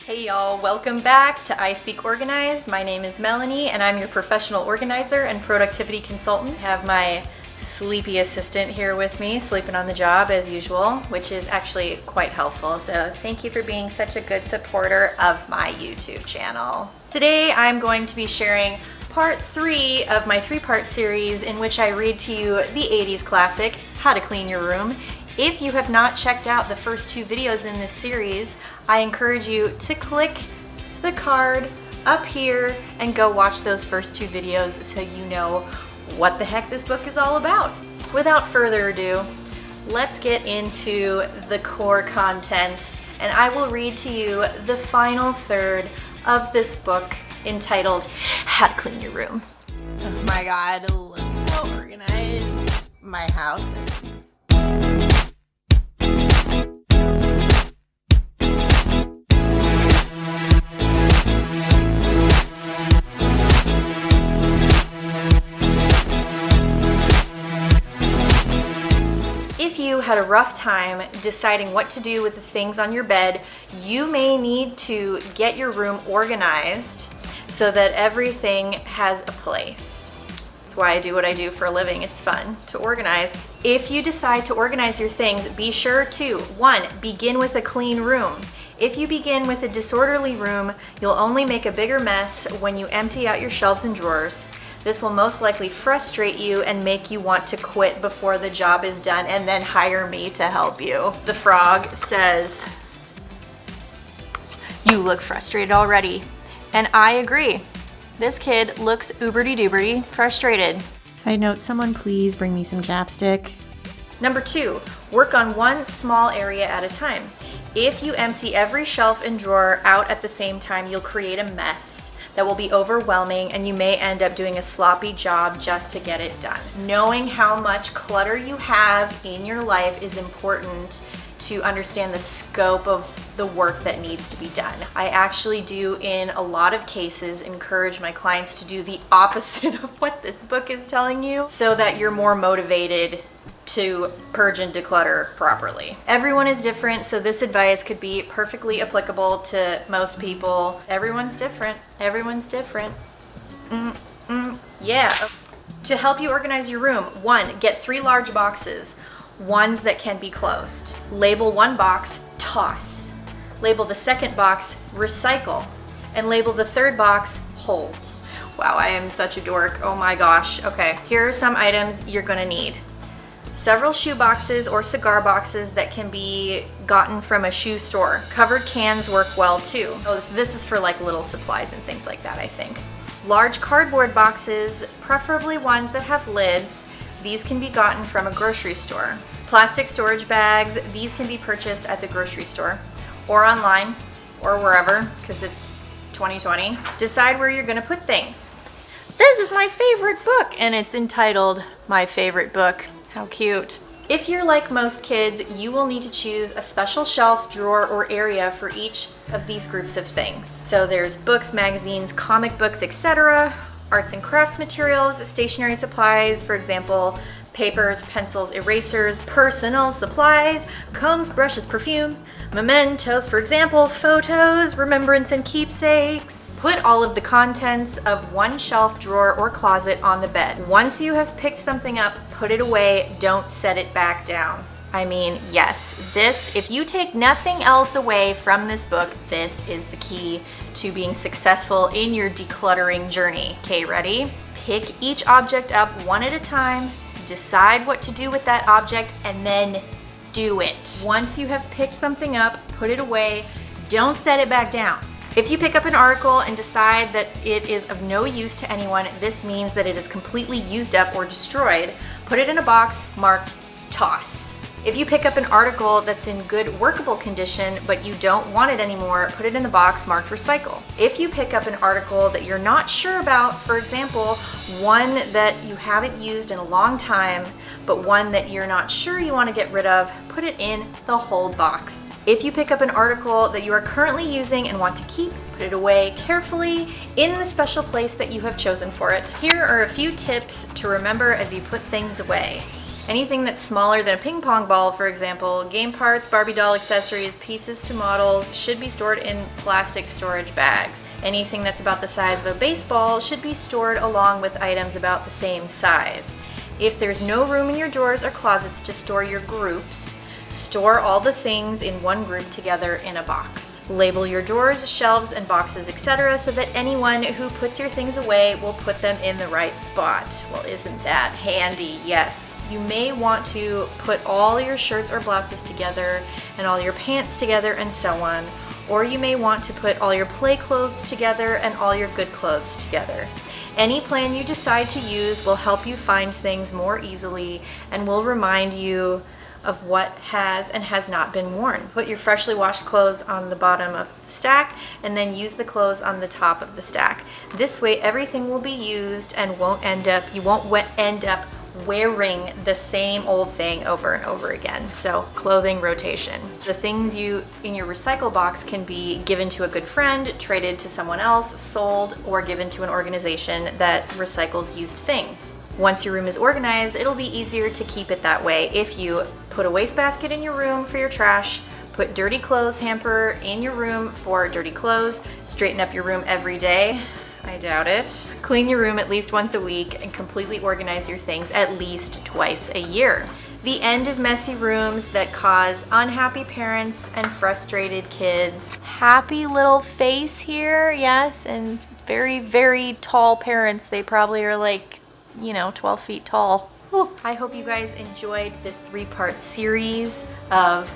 Hey y'all, welcome back to I Speak Organized. My name is Melanie and I'm your professional organizer and productivity consultant. I have my sleepy assistant here with me, sleeping on the job as usual, which is actually quite helpful. So thank you for being such a good supporter of my YouTube channel. Today I'm going to be sharing part 3 of my 3-part series in which I read to you the 80s classic, How to Clean Your Room. If you have not checked out the first 2 videos in this series, I encourage you to click the card up here and go watch those first 2 videos so you know what the heck this book is all about. Without further ado, let's get into the core content, and I will read to you the final third of this book entitled How to Clean Your Room. Oh my god, look how organized my house is. If you had a rough time deciding what to do with the things on your bed, you may need to get your room organized so that everything has a place. That's why I do what I do for a living. It's fun to organize. If you decide to organize your things, be sure to 1. Begin with a clean room. If you begin with a disorderly room, you'll only make a bigger mess when you empty out your shelves and drawers. This will most likely frustrate you and make you want to quit before the job is done and then hire me to help you. The frog says, "You look frustrated already." And I agree. This kid looks uberty-duberty frustrated. Side note, someone please bring me some chapstick. Number 2, work on one small area at a time. If you empty every shelf and drawer out at the same time, you'll create a mess that will be overwhelming, and you may end up doing a sloppy job just to get it done. Knowing how much clutter you have in your life is important to understand the scope of the work that needs to be done. I actually do, in a lot of cases, encourage my clients to do the opposite of what this book is telling you so that you're more motivated to purge and declutter properly. Everyone is different, so this advice could be perfectly applicable to most people. Everyone's different. Everyone's different. Yeah. To help you organize your room, 1, get 3 large boxes, ones that can be closed. Label one box, toss. Label the second box, recycle. And label the third box, hold. Wow, I am such a dork. Oh my gosh. Okay, here are some items you're gonna need. Several shoe boxes or cigar boxes that can be gotten from a shoe store. Covered cans work well too. Oh, this is for like little supplies and things like that, I think. Large cardboard boxes, preferably ones that have lids. These can be gotten from a grocery store. Plastic storage bags, these can be purchased at the grocery store or online or wherever, because it's 2020. Decide where you're gonna put things. This is my favorite book, and it's entitled My Favorite Book. How cute. If you're like most kids, you will need to choose a special shelf, drawer, or area for each of these groups of things. So there's books, magazines, comic books, etc., arts and crafts materials, stationery supplies, for example, papers, pencils, erasers, personal supplies, combs, brushes, perfume, mementos, for example, photos, remembrance, and keepsakes. Put all of the contents of one shelf, drawer, or closet on the bed. Once you have picked something up, put it away. Don't set it back down. I mean, yes, if you take nothing else away from this book, this is the key to being successful in your decluttering journey. Okay, ready? Pick each object up one at a time, decide what to do with that object, and then do it. Once you have picked something up, put it away. Don't set it back down. If you pick up an article and decide that it is of no use to anyone, this means that it is completely used up or destroyed. Put it in a box marked toss. If you pick up an article that's in good workable condition but you don't want it anymore, put it in the box marked recycle. If you pick up an article that you're not sure about, for example, one that you haven't used in a long time, but one that you're not sure you want to get rid of, put it in the hold box. If you pick up an article that you are currently using and want to keep, put it away carefully in the special place that you have chosen for it. Here are a few tips to remember as you put things away. Anything that's smaller than a ping pong ball, for example, game parts, Barbie doll accessories, pieces to models, should be stored in plastic storage bags. Anything that's about the size of a baseball should be stored along with items about the same size. If there's no room in your drawers or closets to store your groups, store all the things in one group together in a box. Label your drawers, shelves, and boxes, etc. so that anyone who puts your things away will put them in the right spot. Well, isn't that handy? Yes. You may want to put all your shirts or blouses together and all your pants together and so on. Or you may want to put all your play clothes together and all your good clothes together. Any plan you decide to use will help you find things more easily and will remind you of what has and has not been worn. Put your freshly washed clothes on the bottom of the stack and then use the clothes on the top of the stack. This way everything will be used and you won't end up wearing the same old thing over and over again. So clothing rotation. The things in your recycle box can be given to a good friend, traded to someone else, sold, or given to an organization that recycles used things. Once your room is organized, it'll be easier to keep it that way if you put a wastebasket in your room for your trash, put dirty clothes hamper in your room for dirty clothes, straighten up your room every day. I doubt it. Clean your room at least once a week and completely organize your things at least twice a year. The end of messy rooms that cause unhappy parents and frustrated kids. Happy little face here, yes, and very, very tall parents. They probably are like, 12 feet tall. Whew. I hope you guys enjoyed this 3-part series of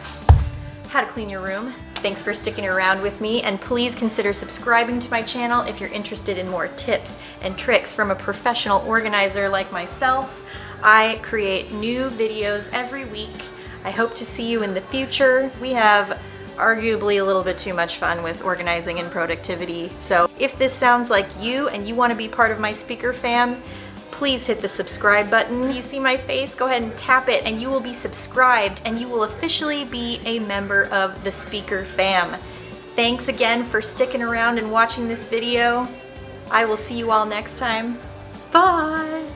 how to clean your room. Thanks for sticking around with me, and please consider subscribing to my channel if you're interested in more tips and tricks from a professional organizer like myself. I create new videos every week. I hope to see you in the future. We have arguably a little bit too much fun with organizing and productivity. So if this sounds like you and you want to be part of my speaker fam, please hit the subscribe button. You see my face? Go ahead and tap it and you will be subscribed and you will officially be a member of the speaker fam. Thanks again for sticking around and watching this video. I will see you all next time. Bye!